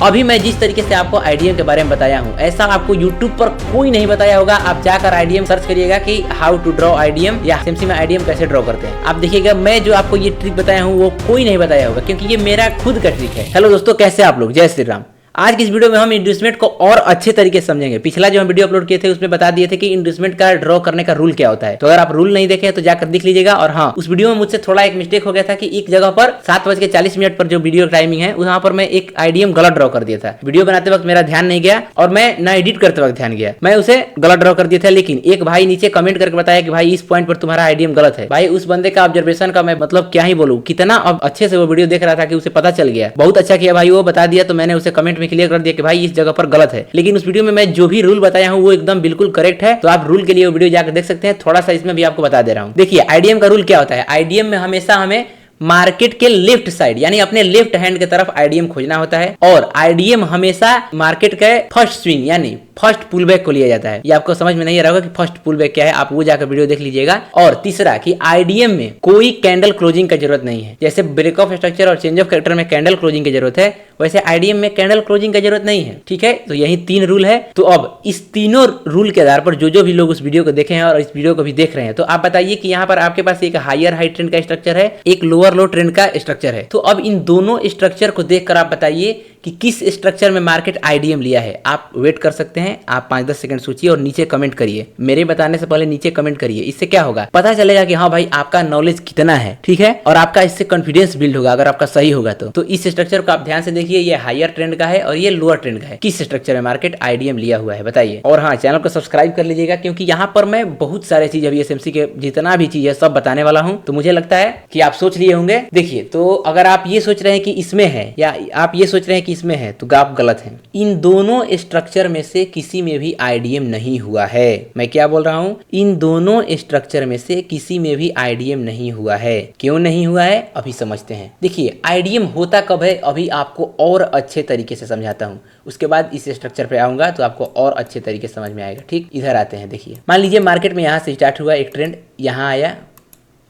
अभी मैं जिस तरीके से आपको आईडीएम के बारे में बताया हूँ, ऐसा आपको यूट्यूब पर कोई नहीं बताया होगा। आप जाकर आईडीएम सर्च करिएगा कि हाउ टू ड्रॉ आईडीएम या एसएमसी में आईडीएम कैसे ड्रॉ करते हैं। आप देखिएगा मैं जो आपको ये ट्रिक बताया हूँ वो कोई नहीं बताया होगा, क्योंकि ये मेरा खुद का ट्रिक है। हेलो दोस्तों, कैसे आप लोग? जय श्री राम। आज की इस वीडियो में हम इंड्यूसमेंट को और अच्छे तरीके से समझेंगे। पिछला जो हम वीडियो अपलोड किए थे उसमें बता दिए थे कि इंड्यूसमेंट का ड्रॉ करने का रूल क्या होता है। तो अगर आप रूल नहीं देखे तो जाकर देख लीजिएगा। और हाँ, उस वीडियो में मुझसे थोड़ा एक मिस्टेक हो गया था कि एक जगह पर 7:40 पर जो वीडियो टाइमिंग है वहां पर मैं एक आईडीएम गलत ड्रॉ कर दिया था। वीडियो बनाते वक्त मेरा ध्यान नहीं गया और मैं ना एडिट करते वक्त ध्यान गया, मैं उसे गलत ड्रॉ कर दिया था। लेकिन एक भाई नीचे कमेंट करके बताया कि भाई इस पॉइंट पर तुम्हारा आईडीएम गलत है। भाई उस बंदे का ऑब्जर्वेशन का मैं मतलब क्या ही बोलूं, कितना अब अच्छे से वो वीडियो देख रहा था कि उसे पता चल गया। बहुत अच्छा किया भाई, वो बता दिया तो मैंने उसे कमेंट में क्लियर कर दिया कि भाई इस जगह पर गलत है। लेकिन उस वीडियो में मैं जो भी रूल बताया हूं वो एकदम बिल्कुल करेक्ट है। तो आप रूल के लिए वो वीडियो जाकर देख सकते हैं। थोड़ा सा इसमें भी आपको बता दे रहा हूं। देखिए आईडीएम का रूल क्या होता है। आईडीएम में हमेशा हमें मार्केट के लेफ्ट साइड यानी अपने लेफ्ट हैंड की तरफ आईडीएम खोजना होता है। और आईडीएम हमेशा मार्केट के फर्स्ट स्विंग यानी फर्स्ट पुलबैक को लिया जाता है। ये आपको समझ में नहीं आ रहा होगा कि फर्स्ट पुलबैक क्या है, आप वो जाकर वीडियो देख लीजिएगा। और तीसरा कि आईडीएम में कोई कैंडल क्लोजिंग की जरूरत नहीं है। जैसे ब्रेक ऑफ स्ट्रक्चर और चेंज ऑफ कैरेक्टर में कैंडल क्लोजिंग की जरूरत है, वैसे आईडीएम में कैंडल क्लोजिंग की जरूरत नहीं है। ठीक है, तो यही 3 रूल है। तो अब इस तीनों रूल के आधार पर जो भी लोग उस वीडियो को देखे हैं और इस वीडियो को भी देख रहे हैं, तो आप बताइए कि यहाँ पर आपके पास एक हायर हाई ट्रेंड का स्ट्रक्चर है, एक लोअर लो ट्रेंड का स्ट्रक्चर है। तो अब इन दोनों स्ट्रक्चर को देखकर आप बताइए कि किस स्ट्रक्चर में मार्केट आईडीएम लिया है। आप वेट कर सकते हैं, आप 5-10 सेकंड सोचिए और नीचे कमेंट करिए। मेरे बताने से पहले नीचे कमेंट करिए। इससे क्या होगा, पता चलेगा कि हाँ भाई आपका नॉलेज कितना है। ठीक है, और आपका इससे कॉन्फिडेंस बिल्ड होगा अगर आपका सही होगा तो इस स्ट्रक्चर को आप ध्यान से देखिए। ये हायर ट्रेंड का है और ये लोअर ट्रेंड का है। किस स्ट्रक्चर में मार्केट आईडीएम लिया हुआ है बताइए। और हाँ, चैनल को सब्सक्राइब कर लीजिएगा, क्योंकि यहाँ पर मैं बहुत सारे चीज अभी एसएमसी के जितना भी चीज है सब बताने वाला हूँ। तो मुझे लगता है कि आप सोच लिए होंगे। देखिए, तो अगर आप ये सोच रहे हैं कि इसमें है या आप ये सोच रहे हैं कि इसमें है, तो आप गलत हैं। इन दोनों स्ट्रक्चर में से किसी में भी आईडीएम नहीं हुआ है। मैं क्या बोल रहा हूं, इन दोनों स्ट्रक्चर में से किसी में भी आईडीएम नहीं हुआ है। क्यों नहीं हुआ है अभी समझते हैं। देखिए आईडीएम होता कब है अभी आपको और अच्छे तरीके से समझाता हूं। उसके बाद इस स्ट्रक्चर पे आऊंगा तो आपको और अच्छे तरीके से समझ में आएगा। ठीक, इधर आते हैं। देखिए मान लीजिए मार्केट में यहां से स्टार्ट हुआ एक ट्रेंड, यहां आया,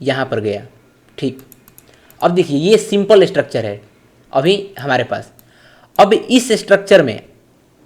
यहां पर गया। ठीक, अब देखिए ये सिंपल स्ट्रक्चर है अभी हमारे पास। अब इस स्ट्रक्चर में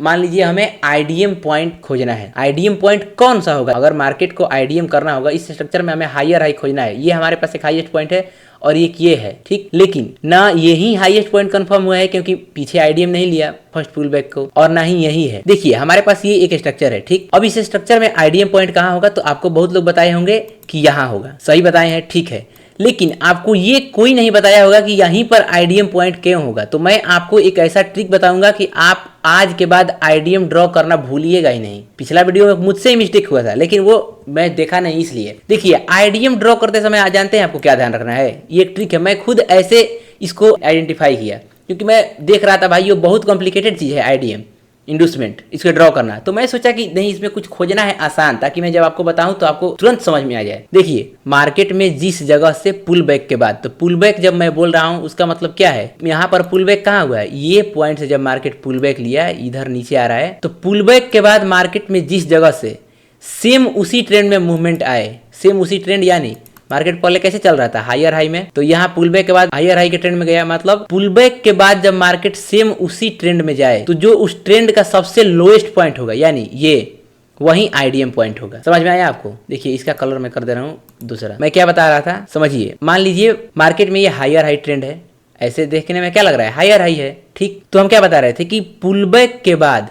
मान लीजिए हमें आईडीएम पॉइंट खोजना है। आईडीएम पॉइंट कौन सा होगा? अगर मार्केट को आईडीएम करना होगा इस स्ट्रक्चर में हमें हायर हाई खोजना है। ये हमारे पास एक हाईएस्ट पॉइंट है और एक ये है। ठीक, लेकिन ना यही हाईएस्ट पॉइंट कंफर्म हुआ है क्योंकि पीछे आईडीएम नहीं लिया फर्स्ट पुल बैक को, और ना ही यही है। देखिए हमारे पास ये एक स्ट्रक्चर है। ठीक, अब इस स्ट्रक्चर में आईडीएम पॉइंट कहाँ होगा? तो आपको बहुत लोग बताए होंगे कि यहाँ होगा। सही बताए हैं, ठीक है। लेकिन आपको ये कोई नहीं बताया होगा कि यहीं पर आईडीएम पॉइंट क्यों होगा। तो मैं आपको एक ऐसा ट्रिक बताऊंगा कि आप आज के बाद आईडीएम ड्रॉ करना भूलिएगा ही नहीं। पिछला वीडियो में मुझसे ही मिस्टेक हुआ था, लेकिन वो मैं देखा नहीं इसलिए। देखिए आईडीएम ड्रॉ करते समय आ जानते हैं आपको क्या ध्यान रखना है। ये एक ट्रिक है, मैं खुद ऐसे इसको आइडेंटिफाई किया क्योंकि मैं देख रहा था भाई ये बहुत कॉम्प्लिकेटेड चीज़ है आईडीएम इंड्यूसमेंट, इसको ड्रॉ करना। तो मैं सोचा कि नहीं, इसमें कुछ खोजना है आसान, ताकि मैं जब आपको बताऊं तो आपको तुरंत समझ में आ जाए। देखिए मार्केट में जिस जगह से पुल बैक के बाद, तो पुल बैक जब मैं बोल रहा हूं उसका मतलब क्या है, यहाँ पर पुल बैक कहाँ हुआ है? ये पॉइंट से जब मार्केट पुल बैक लिया, इधर नीचे आ रहा है, तो पुल बैक के बाद मार्केट में जिस जगह से सेम उसी ट्रेंड में मूवमेंट आए, सेम उसी ट्रेंड यानी मार्केट पहले कैसे चल रहा था हायर हाई में, तो यहाँ पुलबैक के बाद हायर हाई के ट्रेंड में गया। मतलब पुलबैक के बाद जब मार्केट सेम उसी ट्रेंड में जाए तो जो उस ट्रेंड का सबसे लोएस्ट पॉइंट होगा यानी ये, वही आईडीएम पॉइंट होगा। समझ में आया आपको? देखिए इसका कलर मैं कर दे रहा हूँ दूसरा। मैं क्या बता रहा था समझिए। मान लीजिए मार्केट में ये हायर हाई ट्रेंड है, ऐसे देखने में क्या लग रहा है हायर हाई है। ठीक, तो हम क्या बता रहे थे कि पुलबैक के बाद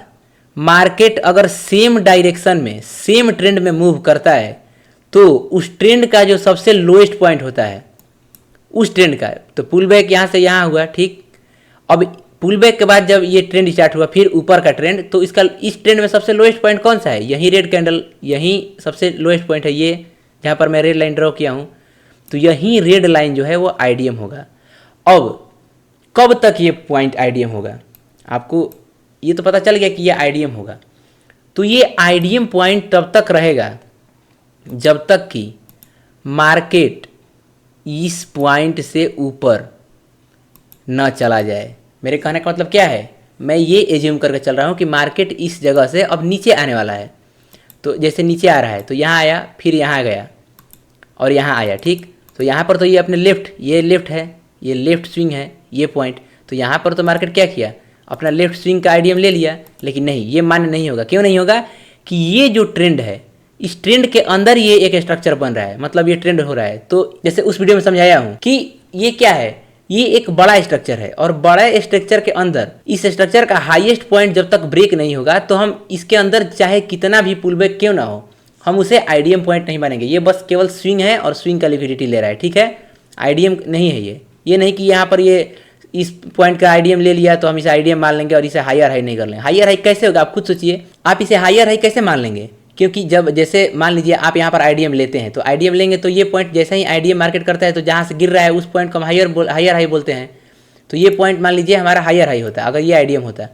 मार्केट अगर सेम डायरेक्शन में सेम ट्रेंड में मूव करता है तो उस ट्रेंड का जो सबसे लोएस्ट पॉइंट होता है उस ट्रेंड का, तो पुल बैक यहाँ से यहाँ हुआ। ठीक, अब पुल बैक के बाद जब ये ट्रेंड स्टार्ट हुआ फिर ऊपर का ट्रेंड, तो इसका इस ट्रेंड में सबसे लोएस्ट पॉइंट कौन सा है? यही रेड कैंडल, यही सबसे लोएस्ट पॉइंट है। ये जहाँ पर मैं रेड लाइन ड्रॉ किया हूँ, तो यही रेड लाइन जो है वो आईडीएम होगा। अब कब तक ये पॉइंट आईडीएम होगा? आपको ये तो पता चल गया कि ये आईडीएम होगा। तो ये आईडीएम पॉइंट तब तक रहेगा जब तक कि मार्केट इस पॉइंट से ऊपर न चला जाए। मेरे कहने का मतलब क्या है, मैं ये एज्यूम करके चल रहा हूँ कि मार्केट इस जगह से अब नीचे आने वाला है। तो जैसे नीचे आ रहा है तो यहाँ आया, फिर यहाँ गया और यहाँ आया। ठीक, तो यहाँ पर तो ये अपने लेफ्ट, ये लेफ्ट है, ये लेफ्ट स्विंग है ये पॉइंट। तो यहाँ पर तो मार्केट क्या किया, अपना लेफ्ट स्विंग का आईडीएम ले लिया, लेकिन नहीं, ये मान्य नहीं होगा। क्यों नहीं होगा कि ये जो ट्रेंड है, इस ट्रेंड के अंदर ये एक स्ट्रक्चर बन रहा है, मतलब ये ट्रेंड हो रहा है। तो जैसे उस वीडियो में समझाया हूँ कि ये क्या है, ये एक बड़ा स्ट्रक्चर है और बड़े स्ट्रक्चर के अंदर इस स्ट्रक्चर का हाईएस्ट पॉइंट जब तक ब्रेक नहीं होगा तो हम इसके अंदर चाहे कितना भी पुल बैक क्यों ना हो, हम उसे आईडीएम पॉइंट नहीं मानेंगे। ये बस केवल स्विंग है और स्विंग का लिक्विडिटी ले रहा है, ठीक है, आईडीएम नहीं है ये नहीं कि यहाँ पर ये इस पॉइंट का आईडीएम ले लिया तो हम इसे आईडीएम मान लेंगे और इसे हायर हाई नहीं कर लेंगे। हायर हाई कैसे होगा, आप खुद सोचिए, आप इसे हायर हाई कैसे मान लेंगे? क्योंकि जब जैसे मान लीजिए आप यहाँ पर आईडीएम लेते हैं, तो आईडीएम लेंगे तो ये पॉइंट जैसे ही आईडीएम मार्केट करता है तो जहाँ से गिर रहा है उस पॉइंट को हम हायर हाई बोलते हैं। तो ये पॉइंट मान लीजिए हमारा हायर हाई होता है अगर ये आईडीएम होता।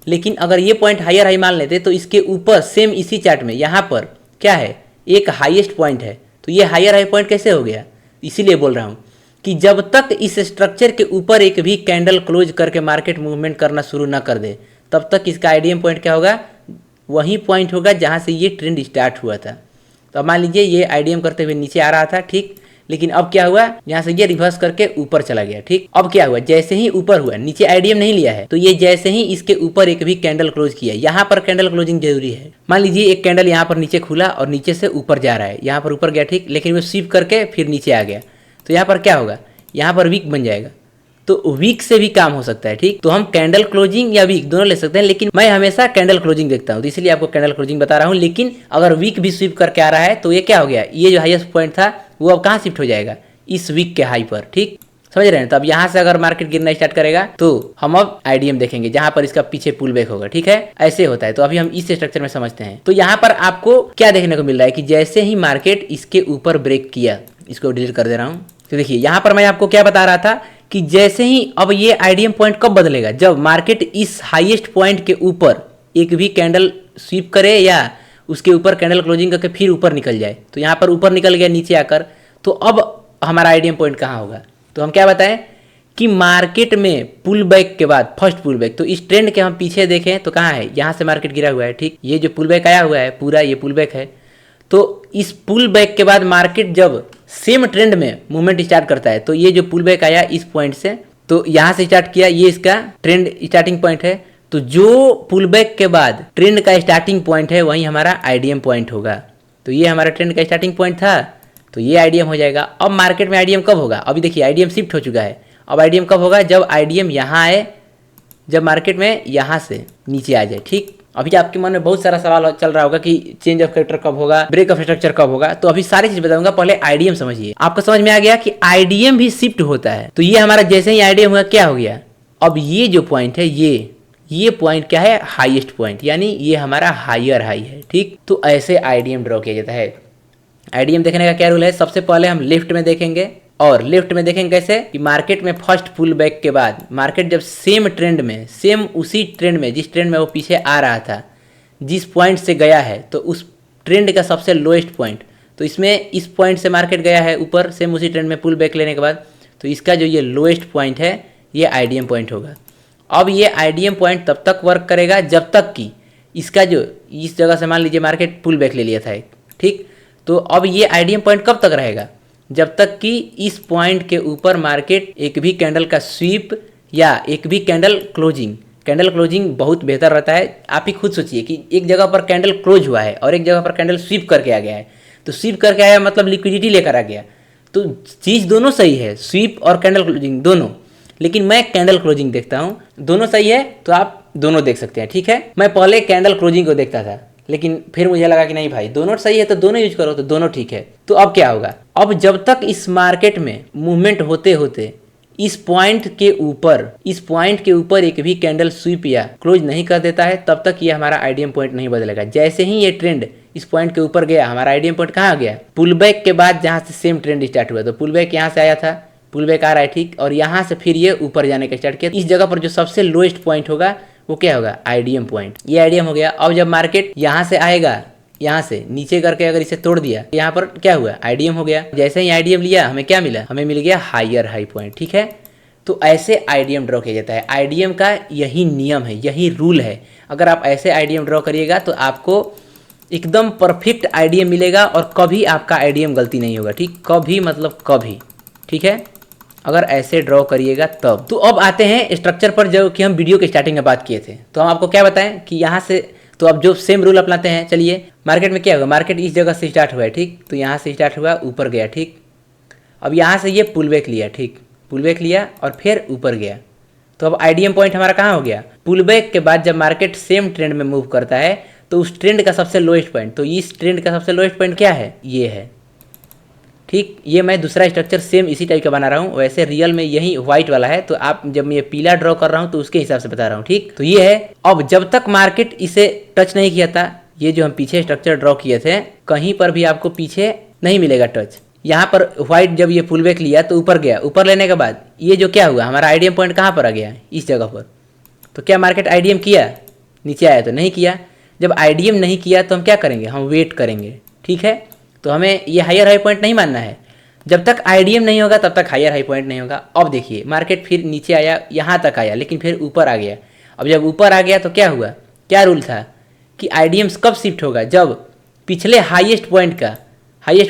लेकिन अगर ये पॉइंट हायर हाई मान लेते तो इसके ऊपर सेम इसी चार्ट में यहाँ पर क्या है, एक हाईएस्ट पॉइंट है, तो ये हायर हाई पॉइंट कैसे हो गया? इसीलिए बोल रहा हूँ कि जब तक इस स्ट्रक्चर के ऊपर एक भी कैंडल क्लोज करके मार्केट मूवमेंट करना शुरू ना कर दे, तब तक इसका आईडीएम पॉइंट क्या होगा, वही पॉइंट होगा जहाँ से ये ट्रेंड स्टार्ट हुआ था। तो अब मान लीजिए ये आईडीएम करते हुए नीचे आ रहा था, ठीक, लेकिन अब क्या हुआ, यहाँ से ये रिवर्स करके ऊपर चला गया, ठीक। अब क्या हुआ, जैसे ही ऊपर हुआ, नीचे आईडीएम नहीं लिया है, तो ये जैसे ही इसके ऊपर एक भी कैंडल क्लोज किया, यहाँ पर कैंडल क्लोजिंग जरूरी है। मान लीजिए एक कैंडल यहाँ पर नीचे खुला और नीचे से ऊपर जा रहा है, यहाँ पर ऊपर गया, ठीक, लेकिन वो स्वीप करके फिर नीचे आ गया, तो यहाँ पर क्या होगा, यहाँ पर वीक बन जाएगा। तो वीक से भी काम हो सकता है, ठीक। तो हम कैंडल क्लोजिंग या वीक दोनों ले सकते हैं, लेकिन मैं हमेशा कैंडल क्लोजिंग देखता हूँ, तो इसलिए आपको कैंडल क्लोजिंग बता रहा हूँ। लेकिन अगर वीक भी स्वीप करके आ रहा है तो ये क्या हो गया, ये जो हाईएस्ट पॉइंट था वो अब कहाँ शिफ्ट हो जाएगा, इस वीक के हाई पर, ठीक, समझ रहे हैं। तो अब यहाँ से अगर मार्केट गिरना स्टार्ट करेगा तो हम अब आईडीएम देखेंगे जहां पर इसका पीछे पुल बैक होगा, ठीक है, ऐसे होता है। तो अभी हम इस स्ट्रक्चर में समझते हैं। तो यहाँ पर आपको क्या देखने को मिल रहा है कि जैसे ही मार्केट इसके ऊपर ब्रेक किया, इसको डिलीट कर दे रहा हूँ। तो देखिए यहाँ पर मैं आपको क्या बता रहा था कि जैसे ही अब ये आईडीएम पॉइंट कब बदलेगा, जब मार्केट इस हाईएस्ट पॉइंट के ऊपर एक भी कैंडल स्वीप करे या उसके ऊपर कैंडल क्लोजिंग करके फिर ऊपर निकल जाए। तो यहाँ पर ऊपर निकल गया नीचे आकर, तो अब हमारा आईडीएम पॉइंट कहाँ होगा। तो हम क्या बताएं कि मार्केट में पुल बैक के बाद फर्स्ट पुल बैक, तो इस ट्रेंड के हम पीछे देखें तो कहाँ है, यहाँ से मार्केट गिरा हुआ है, ठीक, ये जो पुल बैक आया हुआ है पूरा ये पुल बैक है। तो इस पुल बैक के बाद मार्केट जब सेम ट्रेंड में मूवमेंट स्टार्ट करता है, तो ये जो पुल बैक आया इस पॉइंट से, तो यहाँ से स्टार्ट किया, ये इसका ट्रेंड स्टार्टिंग पॉइंट है। तो जो पुल बैक के बाद ट्रेंड का स्टार्टिंग पॉइंट है वही हमारा आईडीएम पॉइंट होगा। तो ये हमारा ट्रेंड का स्टार्टिंग पॉइंट था, तो ये आईडीएम हो जाएगा। अब मार्केट में आईडीएम कब होगा, अभी देखिए आईडीएम शिफ्ट हो चुका है। अब आईडीएम कब होगा, जब आईडीएम यहाँ आए, जब मार्केट में यहाँ से नीचे आ जाए, ठीक। अभी आपके मन में बहुत सारा सवाल चल रहा होगा कि चेंज ऑफ कैरेक्टर कब होगा, ब्रेक ऑफ स्ट्रक्चर कब होगा। तो अभी सारी चीज बताऊंगा, पहले आईडीएम समझिए। आपको समझ में आ गया कि आईडीएम भी शिफ्ट होता है। तो ये हमारा जैसे ही आईडीएम हुआ क्या हो गया, अब ये जो पॉइंट है ये पॉइंट क्या है, हाईएस्ट पॉइंट, यानी ये हमारा हायर हाई है, ठीक। तो ऐसे आईडीएम ड्रॉ किया जाता है। आईडीएम देखने का क्या रूल है, सबसे पहले हम लेफ्ट में देखेंगे, और लेफ्ट में देखेंगे कैसे कि मार्केट में फर्स्ट पुल बैक के बाद मार्केट जब सेम ट्रेंड में, सेम उसी ट्रेंड में जिस ट्रेंड में वो पीछे आ रहा था, जिस पॉइंट से गया है, तो उस ट्रेंड का सबसे लोएस्ट पॉइंट, तो इसमें इस पॉइंट से मार्केट गया है ऊपर सेम उसी ट्रेंड में पुल बैक लेने के बाद, तो इसका जो ये लोएस्ट पॉइंट है ये आईडीएम पॉइंट होगा। अब ये आईडीएम पॉइंट तब तक वर्क करेगा जब तक कि इसका जो इस जगह से मान लीजिए मार्केट पुल बैक ले लिया था, ठीक। तो अब ये आईडीएम पॉइंट कब तक रहेगा, जब तक कि इस पॉइंट के ऊपर मार्केट एक भी कैंडल का स्वीप या एक भी कैंडल क्लोजिंग बहुत बेहतर रहता है। आप ही खुद सोचिए कि एक जगह पर कैंडल क्लोज हुआ है और एक जगह पर कैंडल स्वीप करके आ गया है। तो स्वीप करके आया मतलब लिक्विडिटी लेकर आ गया, तो चीज़ दोनों सही है, स्वीप और कैंडल क्लोजिंग दोनों, लेकिन मैं कैंडल क्लोजिंग देखता हूँ। दोनों सही है तो आप दोनों देख सकते हैं, ठीक है। मैं पहले कैंडल क्लोजिंग को देखता था, लेकिन फिर मुझे लगा कि नहीं भाई दोनों सही है तो दोनों यूज करो, तो दोनों ठीक है। तो अब क्या होगा, अब जब तक इस मार्केट में मूवमेंट होते होते इस पॉइंट के ऊपर एक भी कैंडल स्वीप या क्लोज नहीं कर देता है, तब तक ये हमारा आईडीएम पॉइंट नहीं बदलेगा। जैसे ही ये ट्रेंड इस पॉइंट के ऊपर गया, हमारा आईडीएम पॉइंट कहाँ गया, पुल बैक के बाद जहाँ से सेम ट्रेंड स्टार्ट हुआ। तो पुल बैक यहाँ से आया था, पुल बैक आ रहा है, ठीक, और यहाँ से फिर ये ऊपर जाने का स्टार्ट किया। इस जगह पर जो सबसे लोएस्ट पॉइंट होगा वो क्या होगा, आईडीएम पॉइंट। ये आईडीएम हो गया। अब जब मार्केट यहाँ से आएगा, यहाँ से नीचे करके अगर इसे तोड़ दिया, यहाँ पर क्या हुआ, आईडीएम हो गया। जैसे ही आईडीएम लिया हमें क्या मिला, हमें मिल गया हायर हाई पॉइंट, ठीक है। तो ऐसे आईडीएम ड्रॉ किया जाता है। आईडीएम का यही नियम है, यही रूल है। अगर आप ऐसे आईडीएम ड्रॉ करिएगा तो आपको एकदम परफेक्ट आईडीएम मिलेगा और कभी आपका आईडीएम गलती नहीं होगा, ठीक, कभी मतलब कभी, ठीक है। अगर ऐसे ड्रॉ करिएगा तब। तो अब आते हैं स्ट्रक्चर पर, जो कि हम वीडियो के स्टार्टिंग में बात किए थे। तो हम आपको क्या बताएं कि यहाँ से तो अब जो सेम रूल अपनाते हैं। चलिए, मार्केट में क्या होगा, मार्केट इस जगह से स्टार्ट हुआ है, ठीक, तो यहाँ से स्टार्ट हुआ, ऊपर गया, ठीक। अब यहाँ से ये पुल बैक लिया, ठीक, पुल बैक लिया और फिर ऊपर गया। तो अब आईडीएम पॉइंट हमारा कहाँ हो गया, पुल बैक के बाद जब मार्केट सेम ट्रेंड में मूव करता है तो उस ट्रेंड का सबसे लोएस्ट पॉइंट, तो इस ट्रेंड का सबसे लोएस्ट पॉइंट क्या है, ये है, ठीक। ये मैं दूसरा स्ट्रक्चर सेम इसी टाइप का बना रहा हूँ, वैसे रियल में यही व्हाइट वाला है, तो आप जब मैं ये पीला ड्रॉ कर रहा हूँ तो उसके हिसाब से बता रहा हूँ, ठीक। तो ये है। अब जब तक मार्केट इसे टच नहीं किया था, ये जो हम पीछे स्ट्रक्चर ड्रॉ किए थे, कहीं पर भी आपको पीछे नहीं मिलेगा टच। यहाँ पर व्हाइट जब ये पुल बैक लिया तो ऊपर गया, ऊपर लेने के बाद ये जो क्या हुआ, हमारा आईडीएम पॉइंट कहाँ पर आ गया, इस जगह पर। तो क्या मार्केट आईडीएम किया, नीचे आया तो नहीं किया। जब आईडीएम नहीं किया तो हम क्या करेंगे, हम वेट करेंगे, ठीक है। तो हमें ये हायर हाई पॉइंट नहीं मानना है, जब तक आईडीएम नहीं होगा तब तक हायर हाई पॉइंट नहीं होगा। अब देखिए, मार्केट फिर नीचे आया, यहाँ तक आया, लेकिन फिर ऊपर आ गया। अब जब ऊपर आ गया तो क्या हुआ, क्या रूल था कि आईडीएम कब शिफ्ट होगा, जब पिछले हाईएस्ट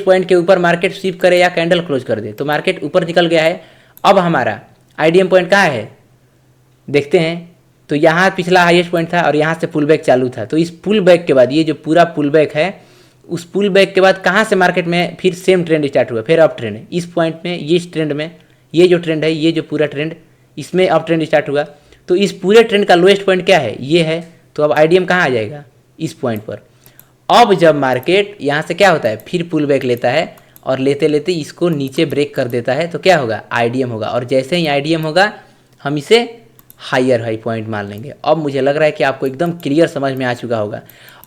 पॉइंट के ऊपर मार्केट शिफ्ट करे या कैंडल क्लोज कर दे। तो मार्केट ऊपर निकल गया है। अब हमारा आईडीएम पॉइंट कहाँ है, देखते हैं। तो यहाँ पिछला हाईएस्ट पॉइंट था और यहाँ से पुल बैक चालू था। तो इस पुल बैक के बाद ये जो पूरा पुल बैक है, उस पुल बैक के बाद कहाँ से मार्केट में फिर सेम ट्रेंड स्टार्ट हुआ, फिर अप ट्रेंड। इस पॉइंट में, ये इस ट्रेंड में, ये जो ट्रेंड है, ये जो पूरा ट्रेंड, इसमें अप ट्रेंड स्टार्ट हुआ। तो इस पूरे ट्रेंड का लोएस्ट पॉइंट क्या है, ये है। तो अब आईडीएम कहाँ आ जाएगा, इस पॉइंट पर। अब जब मार्केट यहाँ से क्या होता है, फिर पुल बैक लेता है और लेते लेते इसको नीचे ब्रेक कर देता है, तो क्या होगा, आईडीएम होगा। और जैसे ही आईडीएम होगा हम इसे हायर हाई पॉइंट मान लेंगे। अब मुझे लग रहा है कि आपको एकदम क्लियर समझ में आ चुका होगा।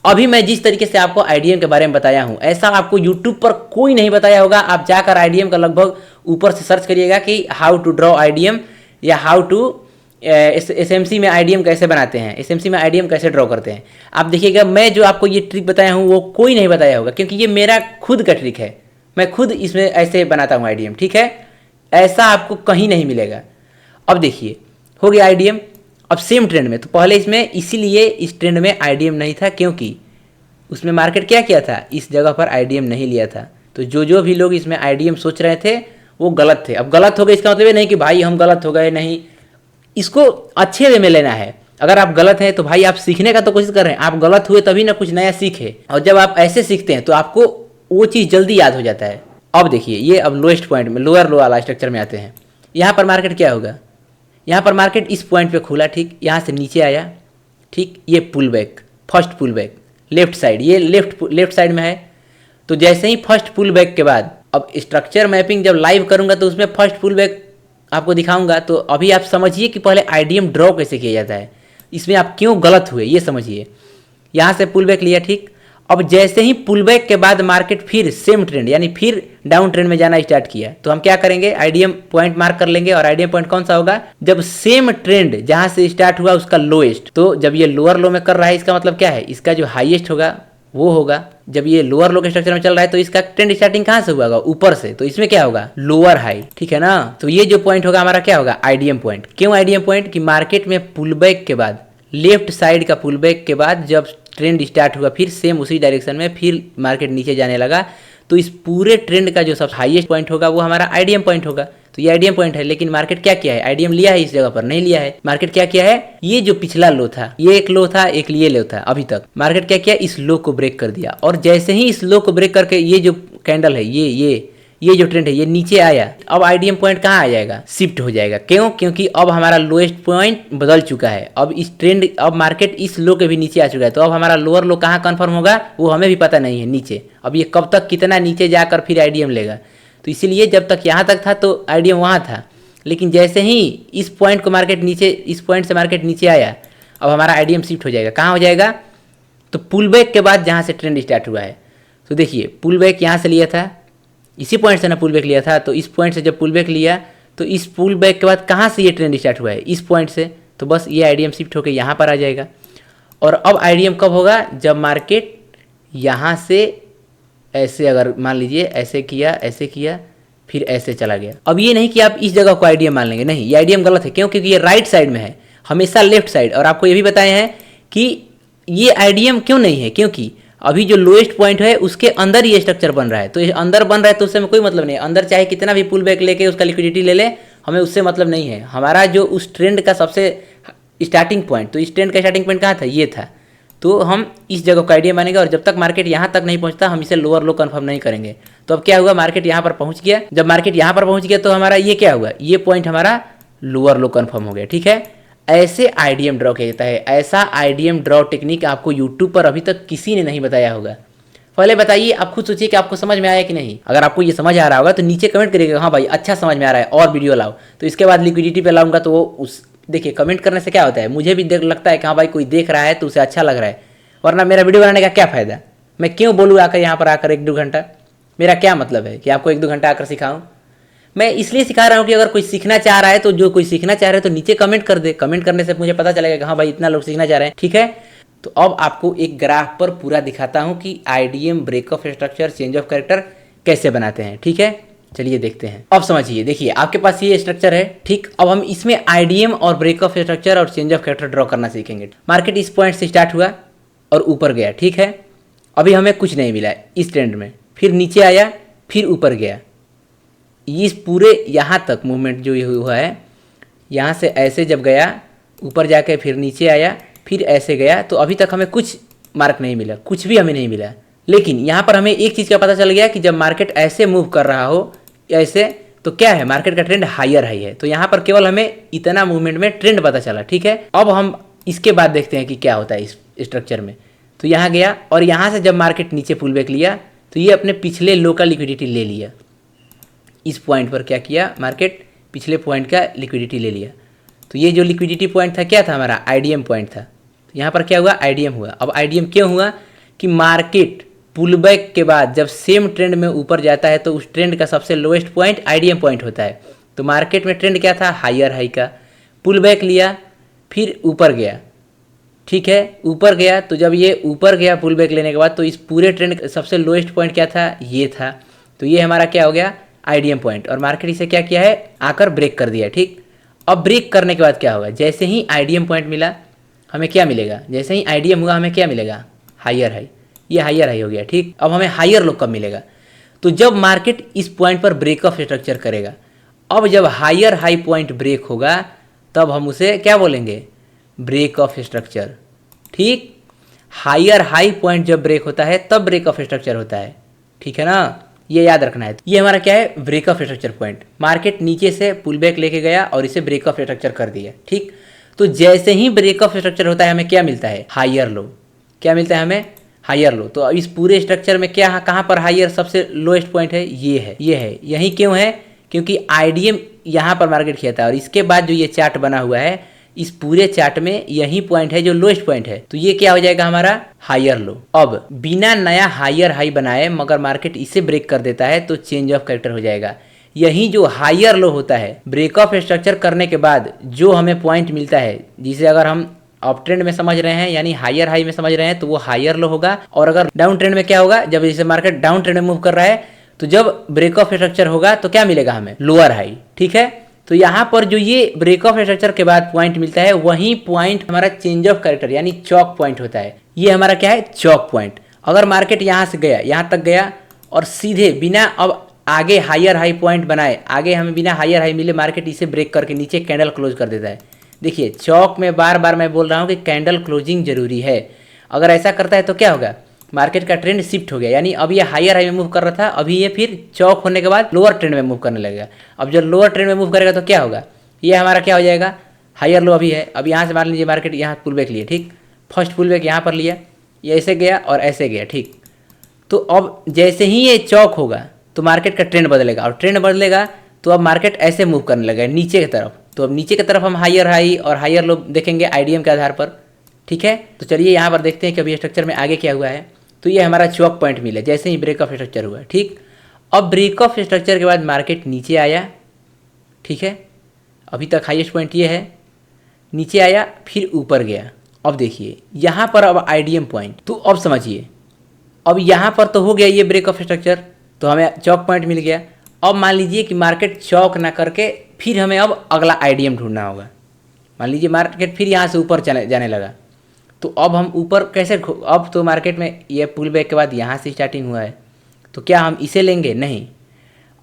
अभी मैं जिस तरीके से आपको आईडीएम के बारे में बताया हूँ, ऐसा आपको यूट्यूब पर कोई नहीं बताया होगा। आप जाकर आईडीएम का लगभग ऊपर से सर्च करिएगा कि हाउ टू ड्रॉ आईडीएम या हाउ टू एसएमसी में आईडीएम कैसे बनाते हैं, एसएमसी में आईडीएम कैसे ड्रॉ करते हैं। आप देखिएगा, मैं जो आपको ये ट्रिक बताया हूँ वो कोई नहीं बताया होगा, क्योंकि ये मेरा खुद का ट्रिक है। मैं खुद इसमें ऐसे बनाता हूँ आईडीएम, ठीक है। ऐसा आपको कहीं नहीं मिलेगा। अब देखिए, हो गया आईडीएम। अब सेम ट्रेंड में, तो पहले इसमें इसीलिए इस ट्रेंड में आईडीएम नहीं था, क्योंकि उसमें मार्केट क्या किया था, इस जगह पर आईडीएम नहीं लिया था। तो जो भी लोग इसमें आईडीएम सोच रहे थे वो गलत थे। अब गलत हो गए इसका मतलब ये नहीं कि भाई हम गलत हो गए, नहीं, इसको अच्छे वे में लेना है। अगर आप गलत हैं तो भाई आप सीखने का तो कोशिश कर रहे हैं, आप गलत हुए तभी ना कुछ नया सीखे। और जब आप ऐसे सीखते हैं तो आपको वो चीज़ जल्दी याद हो जाता है। अब देखिए, ये अब लोएस्ट पॉइंट में, लोअर लो वाला स्ट्रक्चर में आते हैं। यहाँ पर मार्केट क्या होगा, यहाँ पर मार्केट इस पॉइंट पे खुला, ठीक, यहाँ से नीचे आया, ठीक, ये pull back, first pull back left side, ये लेफ्ट साइड में है। तो जैसे ही फर्स्ट पुल बैक के बाद, अब स्ट्रक्चर मैपिंग जब लाइव करूँगा तो उसमें फर्स्ट पुल बैक आपको दिखाऊंगा। तो अभी आप समझिए कि पहले आईडीएम ड्रॉ कैसे किया जाता है, इसमें आप क्यों गलत हुए ये समझिए। यहाँ से पुल बैक लिया, ठीक। अब जैसे ही पुल बैक के बाद मार्केट फिर सेम ट्रेंड यानी फिर डाउन ट्रेंड में जाना स्टार्ट किया, तो हम क्या करेंगे, आईडीएम पॉइंट मार्क कर लेंगे। और आईडीएम पॉइंट कौन सा होगा, जब सेम ट्रेंड जहां से स्टार्ट हुआ उसका लोएस्ट। तो जब ये लोअर लो में कर रहा है, इसका मतलब क्या है, इसका जो हाईएस्ट होगा वो होगा। जब ये लोअर लो के स्ट्रक्चर में चल रहा है तो इसका ट्रेंड स्टार्टिंग कहाँ से हुआ, ऊपर से, तो इसमें क्या होगा, लोअर हाई, ठीक है ना। तो ये जो पॉइंट होगा हमारा क्या होगा, आईडीएम पॉइंट। क्यों आईडीएम पॉइंट, कि मार्केट में पुल बैक के बाद, लेफ्ट साइड का पुल बैक के बाद जब ट्रेंड स्टार्ट हुआ फिर सेम उसी डायरेक्शन में, फिर मार्केट नीचे जाने लगा, तो इस पूरे ट्रेंड का जो सबसे हाईएस्ट पॉइंट होगा वो हमारा आईडीएम पॉइंट होगा। तो ये आईडीएम पॉइंट है, लेकिन मार्केट क्या किया है, आईडीएम लिया है इस जगह पर, नहीं लिया है। मार्केट क्या किया है, ये जो पिछला लो था, ये एक लो था, एक ये लो था, अभी तक मार्केट क्या किया, इस लो को ब्रेक कर दिया। और जैसे ही इस लो को ब्रेक करके ये जो कैंडल है, ये जो ट्रेंड है ये नीचे आया, अब आईडीएम पॉइंट कहाँ आ जाएगा, शिफ्ट हो जाएगा। क्यों, क्योंकि अब हमारा लोएस्ट पॉइंट बदल चुका है। अब इस ट्रेंड, अब मार्केट इस लो के भी नीचे आ चुका है, तो अब हमारा लोअर लो कहाँ कंफर्म होगा वो हमें भी पता नहीं है, नीचे। अब ये कब तक कितना नीचे जाकर फिर आईडीएम लेगा, तो इसीलिए जब तक यहाँ तक था तो आईडीएम वहाँ था, लेकिन जैसे ही इस पॉइंट को मार्केट नीचे, इस पॉइंट से मार्केट नीचे आया, अब हमारा आईडीएम शिफ्ट हो जाएगा। कहाँ हो जाएगा, तो पुल बैक के बाद जहाँ से ट्रेंड स्टार्ट हुआ है। तो देखिए, पुल बैक यहाँ से लिया था, इसी पॉइंट से ना पुल बैक लिया था, तो इस पॉइंट से जब पुल बैक लिया तो इस पुल बैक के बाद कहाँ से ये ट्रेंड स्टार्ट हुआ है, इस पॉइंट से। तो बस ये आईडीएम शिफ्ट होकर यहाँ पर आ जाएगा। और अब आईडीएम कब होगा, जब मार्केट यहाँ से ऐसे, अगर मान लीजिए ऐसे किया फिर ऐसे चला गया। अब ये नहीं कि आप इस जगह को आईडीएम मान लेंगे, नहीं, ये आईडीएम गलत है। क्यों, क्योंकि ये राइट साइड में है, हमेशा लेफ्ट साइड। और आपको ये भी बताए हैं कि ये आईडीएम क्यों नहीं है, क्योंकि अभी जो लोएस्ट पॉइंट है उसके अंदर ये स्ट्रक्चर बन रहा है। तो ये अंदर बन रहा है तो उससे कोई मतलब नहीं है, अंदर चाहे कितना भी पुल बैक लेके उसका लिक्विडिटी ले ले, हमें उससे मतलब नहीं है। हमारा जो उस ट्रेंड का सबसे स्टार्टिंग पॉइंट, तो इस ट्रेंड का स्टार्टिंग पॉइंट कहाँ था, ये था। तो हम इस जगह को आइडिया मानेंगे और जब तक मार्केट यहाँ तक नहीं पहुँचता हम इसे लोअर लो कंफर्म नहीं करेंगे। तो अब क्या हुआ, मार्केट यहाँ पर पहुँच गया। जब मार्केट यहाँ पर पहुँच गया तो हमारा ये क्या हुआ, ये पॉइंट हमारा लोअर लो कंफर्म हो गया। ठीक है, ऐसे आईडीएम ड्रॉ किया जाता है। ऐसा आईडीएम ड्रॉ टेक्निक आपको यूट्यूब पर अभी तक किसी ने नहीं बताया होगा। पहले बताइए, आप खुद सोचिए कि आपको समझ में आया कि नहीं। अगर आपको ये समझ आ रहा होगा तो नीचे कमेंट करिएगा, हाँ भाई अच्छा समझ में आ रहा है और वीडियो लाओ। तो इसके बाद लिक्विडिटी पे लाऊंगा तो वो उस देखिए कमेंट करने से क्या होता है, मुझे भी देख लगता है कि हाँ भाई कोई देख रहा है तो उसे अच्छा लग रहा है, वरना मेरा वीडियो बनाने का क्या फ़ायदा। मैं क्यों बोलूँ आकर यहाँ पर आकर 1-2 घंटा, मेरा क्या मतलब है कि आपको 1-2 घंटा आकर सिखाऊँ। मैं इसलिए सिखा रहा हूँ कि अगर कोई सीखना चाह रहा है तो जो कोई सीखना चाह रहे हैं तो नीचे कमेंट कर दे। कमेंट करने से मुझे पता चलेगा कि हाँ भाई इतना लोग सीखना चाह रहे हैं। ठीक है, तो अब आपको एक ग्राफ पर पूरा दिखाता हूँ कि IDM break of structure change of character कैसे बनाते हैं। ठीक है, चलिए देखते हैं। अब समझिए, देखिए आपके पास ये स्ट्रक्चर है। ठीक, अब हम इसमें आईडीएम और ब्रेक ऑफ स्ट्रक्चर और चेंज ऑफ कैरेक्टर ड्रॉ करना सीखेंगे। मार्केट इस पॉइंट से स्टार्ट हुआ और ऊपर गया। ठीक है, अभी हमें कुछ नहीं मिला इस ट्रेंड में, फिर नीचे आया, फिर ऊपर गया। इस पूरे यहाँ तक मूवमेंट जो ये हुआ है, यहाँ से ऐसे जब गया ऊपर जाके फिर नीचे आया, फिर ऐसे गया, तो अभी तक हमें कुछ मार्क नहीं मिला, कुछ भी हमें नहीं मिला। लेकिन यहाँ पर हमें एक चीज़ का पता चल गया कि जब मार्केट ऐसे मूव कर रहा हो ऐसे, तो क्या है, मार्केट का ट्रेंड हायर हाई है। तो यहाँ पर केवल हमें इतना मूवमेंट में ट्रेंड पता चला। ठीक है, अब हम इसके बाद देखते हैं कि क्या होता है इस स्ट्रक्चर में। तो यहाँ गया और यहाँ से जब मार्केट नीचे पुल बैक लिया तो ये अपने पिछले लो का लिक्विडिटी ले लिया। इस पॉइंट पर क्या किया, मार्केट पिछले पॉइंट का लिक्विडिटी ले लिया। तो ये जो लिक्विडिटी पॉइंट था क्या था, हमारा आईडीएम पॉइंट था। तो यहाँ पर क्या हुआ, आईडीएम हुआ। अब आईडीएम क्यों हुआ कि मार्केट पुल बैक के बाद जब सेम ट्रेंड में ऊपर जाता है तो उस ट्रेंड का सबसे लोएस्ट पॉइंट आईडीएम पॉइंट होता है। तो मार्केट में ट्रेंड क्या था, हायर हाई का। पुल बैक लिया, फिर ऊपर गया। ठीक है, ऊपर गया, तो जब ये ऊपर गया पुल बैक लेने के बाद तो इस पूरे ट्रेंड का सबसे लोएस्ट पॉइंट क्या था, ये था। तो ये हमारा क्या हो गया, आईडीएम पॉइंट। और मार्केट इसे क्या किया है, आकर ब्रेक कर दिया। ठीक, अब ब्रेक करने के बाद क्या होगा, जैसे ही आईडीएम पॉइंट मिला हमें क्या मिलेगा, जैसे ही आईडीएम हुआ हमें क्या मिलेगा, हायर हाई। ये हायर हाई हो गया। ठीक, अब हमें हायर लो कब मिलेगा, तो जब मार्केट इस पॉइंट पर ब्रेक ऑफ स्ट्रक्चर करेगा। अब जब हायर हाई पॉइंट ब्रेक होगा तब हम उसे क्या बोलेंगे, ब्रेक ऑफ स्ट्रक्चर। ठीक, हायर हाई पॉइंट जब ब्रेक होता है तब ब्रेक ऑफ स्ट्रक्चर होता है। ठीक है ना, ये याद रखना है। ये हमारा क्या है, break of structure point. Market नीचे से पुल बैक लेके गया और इसे ब्रेक ऑफ स्ट्रक्चर कर दिया। ठीक, तो जैसे ही ब्रेक ऑफ स्ट्रक्चर होता है हमें क्या मिलता है, हायर लो। क्या मिलता है हमें, हायर लो। तो इस पूरे स्ट्रक्चर में क्या, कहाँ पर हायर सबसे लोएस्ट पॉइंट है, ये है, ये है। यही क्यों है, क्योंकि आईडीएम यहाँ पर मार्केट किया था और इसके बाद जो ये चार्ट बना हुआ है इस पूरे चार्ट में यही पॉइंट है जो लोएस्ट पॉइंट है। तो ये क्या हो जाएगा हमारा, हायर लो। अब बिना नया हायर हाई बनाए मगर मार्केट इसे ब्रेक कर देता है तो चेंज ऑफ कैरेक्टर हो जाएगा। यही जो हायर लो होता है, ब्रेक ऑफ स्ट्रक्चर करने के बाद जो हमें पॉइंट मिलता है, जिसे अगर हम अप ट्रेंड में समझ रहे हैं यानी हायर हाई में समझ रहे हैं तो वो हायर लो होगा। और अगर डाउन ट्रेंड में क्या होगा, जब जैसे मार्केट डाउन ट्रेंड में मूव कर रहा है तो जब ब्रेक ऑफ स्ट्रक्चर होगा तो क्या मिलेगा हमें, लोअर हाई। ठीक है, तो यहाँ पर जो ये ब्रेक ऑफ स्ट्रक्चर के बाद पॉइंट मिलता है वही पॉइंट हमारा चेंज ऑफ कैरेक्टर यानी चौक पॉइंट होता है। ये हमारा क्या है, चौक पॉइंट। अगर मार्केट यहाँ से गया, यहाँ तक गया और सीधे बिना अब आगे हायर हाई पॉइंट बनाए, आगे हमें बिना हायर हाई मिले मार्केट इसे ब्रेक करके नीचे कैंडल क्लोज कर देता है। देखिए चौक में बार बार मैं बोल रहा हूँ कि कैंडल क्लोजिंग जरूरी है। अगर ऐसा करता है तो क्या होगा, मार्केट का ट्रेंड शिफ्ट हो गया, यानी अब ये हायर हाई में मूव कर रहा था, अभी ये फिर चौक होने के बाद लोअर ट्रेंड में मूव करने लगेगा। अब जब लोअर ट्रेंड में मूव करेगा तो क्या होगा, ये हमारा क्या हो जाएगा, हायर लो अभी है। अब यहाँ से मान लीजिए मार्केट यहाँ पुल बैक लिए। ठीक, फर्स्ट पुल बैक यहाँ पर लिया, ये ऐसे गया और ऐसे गया। ठीक, तो अब जैसे ही ये चौक होगा तो मार्केट का ट्रेंड बदलेगा और ट्रेंड बदलेगा तो अब मार्केट ऐसे मूव करने लगेगा नीचे की तरफ। तो अब नीचे की तरफ हम हायर हाई और हायर लो देखेंगे आईडीएम के आधार पर। ठीक है, तो चलिए यहाँ पर देखते हैं कि अभी स्ट्रक्चर में आगे क्या हुआ है। तो ये हमारा चौक पॉइंट मिला जैसे ही ब्रेक ऑफ स्ट्रक्चर हुआ। ठीक, अब ब्रेक ऑफ स्ट्रक्चर के बाद मार्केट नीचे आया। ठीक है, अभी तक हाईएस्ट पॉइंट ये है, नीचे आया फिर ऊपर गया। अब देखिए यहाँ पर अब आईडीएम पॉइंट, तो अब समझिए अब यहाँ पर तो हो गया ये ब्रेक ऑफ स्ट्रक्चर, तो हमें चौक पॉइंट मिल गया। अब मान लीजिए कि मार्केट चौक ना करके फिर हमें अब अगला आईडीएम ढूंढना होगा। मान लीजिए मार्केट फिर यहाँ से ऊपर चले जाने लगा, तो अब हम ऊपर कैसे, अब तो मार्केट में ये पुल बैक के बाद यहाँ से स्टार्टिंग हुआ है, तो क्या हम इसे लेंगे, नहीं।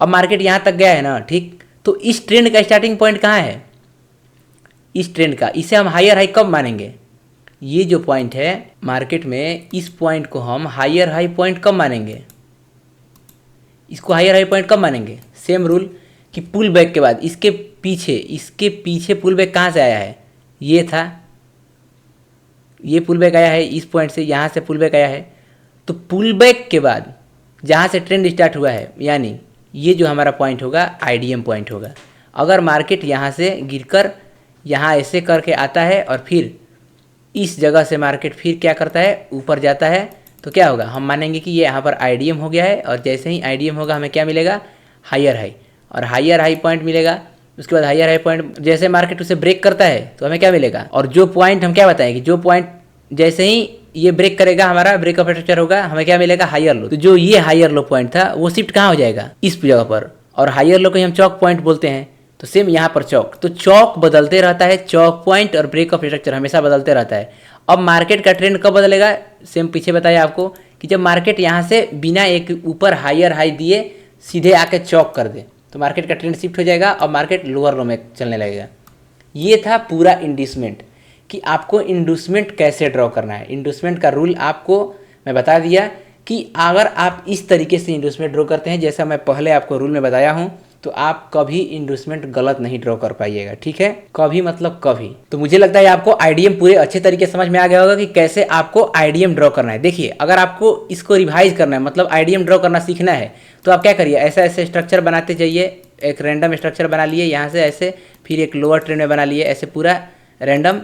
अब मार्केट यहाँ तक गया है ना। ठीक, तो इस ट्रेंड का स्टार्टिंग पॉइंट कहाँ है, इस ट्रेंड का, इसे हम हायर हाई कब मानेंगे, ये जो पॉइंट है मार्केट में, इस पॉइंट को हम हायर हाई पॉइंट कब मानेंगे, इसको हायर हाई पॉइंट कब मानेंगे, सेम रूल कि पुल बैक के बाद, इसके पीछे पुल बैक कहाँ से आया है, ये था, ये पुल बैक आया है इस पॉइंट से, यहाँ से पुल बैक आया है। तो पुल बैक के बाद जहाँ से ट्रेंड स्टार्ट हुआ है, यानी ये जो हमारा पॉइंट होगा आईडीएम पॉइंट होगा। अगर मार्केट यहाँ से गिरकर यहाँ ऐसे करके आता है और फिर इस जगह से मार्केट फिर क्या करता है, ऊपर जाता है, तो क्या होगा, हम मानेंगे कि ये यहाँ पर आईडीएम हो गया है, और जैसे ही आईडीएम होगा हमें क्या मिलेगा, हायर हाई, और हायर हाई पॉइंट मिलेगा। उसके बाद हायर हाई पॉइंट जैसे मार्केट उसे ब्रेक करता है तो हमें क्या मिलेगा, और जो पॉइंट हम क्या बताएं कि जो पॉइंट जैसे ही ये ब्रेक करेगा, हमारा ब्रेक ऑफ स्ट्रक्चर होगा, हमें क्या मिलेगा, हायर लो। तो जो ये हायर लो पॉइंट था वो शिफ्ट कहाँ हो जाएगा, इस जगह पर, और हायर लो को हम चौक पॉइंट बोलते हैं। तो सेम यहाँ पर चौक, तो चौक बदलते रहता है, चौक पॉइंट और ब्रेक ऑफ स्ट्रक्चर हमेशा बदलते रहता है। अब मार्केट का ट्रेंड कब बदलेगा, सेम पीछे बताया आपको कि जब मार्केट यहाँ से बिना एक ऊपर हायर हाई दिए सीधे आके चौक कर दे तो मार्केट का ट्रेंड शिफ्ट हो जाएगा और मार्केट लोअर लो में चलने लगेगा। ये था पूरा इंड्यूसमेंट कि आपको इंड्यूसमेंट कैसे ड्रॉ करना है। इंड्यूसमेंट का रूल आपको मैं बता दिया कि अगर आप इस तरीके से इंड्यूसमेंट ड्रॉ करते हैं जैसा मैं पहले आपको रूल में बताया हूँ, तो आप कभी इंड्यूसमेंट गलत नहीं ड्रॉ कर पाइएगा, ठीक है, कभी मतलब कभी। तो मुझे लगता है आपको आईडीएम पूरे अच्छे तरीके से समझ में आ गया होगा कि कैसे आपको आईडीएम ड्रॉ करना है। देखिए, अगर आपको इसको रिवाइज करना है, मतलब आईडीएम ड्रॉ करना सीखना है, तो आप क्या करिए, ऐसा ऐसे स्ट्रक्चर बनाते जाइए। एक रैंडम स्ट्रक्चर बना लिए यहाँ से ऐसे, फिर एक लोअर ट्रेंड में बना लिए ऐसे पूरा रैंडम,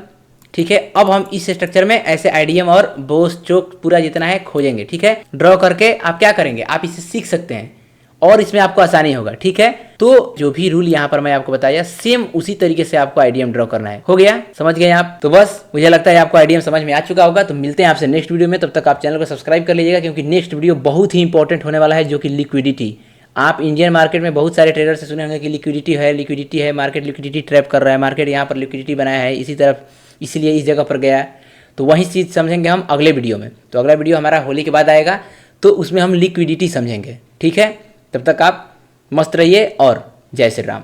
ठीक है। अब हम इस स्ट्रक्चर में ऐसे आईडीएम और बोस चोक पूरा जितना है खोजेंगे, ठीक है। ड्रॉ करके आप क्या करेंगे, आप इसे सीख सकते हैं और इसमें आपको आसानी होगा, ठीक है। तो जो भी रूल यहाँ पर मैं आपको बताया सेम उसी तरीके से आपको आईडीएम ड्रॉ करना है। हो गया, समझ गए आप? तो बस मुझे लगता है आपको आईडीएम समझ में आ चुका होगा। तो मिलते हैं आपसे नेक्स्ट वीडियो में, तब तक आप चैनल को सब्सक्राइब कर लीजिएगा क्योंकि नेक्स्ट वीडियो बहुत ही इंपॉर्टेंट होने वाला है, जो कि लिक्विडिटी। आप इंडियन मार्केट में बहुत सारे ट्रेडर से सुने होंगे कि लिक्विडिटी है, मार्केट लिक्विडिटी ट्रैप कर रहा है, मार्केट यहाँ पर लिक्विडिटी बनाया है इसी तरफ, इसलिए इस जगह पर गया। तो वही चीज़ समझेंगे हम अगले वीडियो में। तो अगला वीडियो हमारा होली के बाद आएगा, तो उसमें हम लिक्विडिटी समझेंगे, ठीक है। तब तक आप मस्त रहिए और जय श्री राम।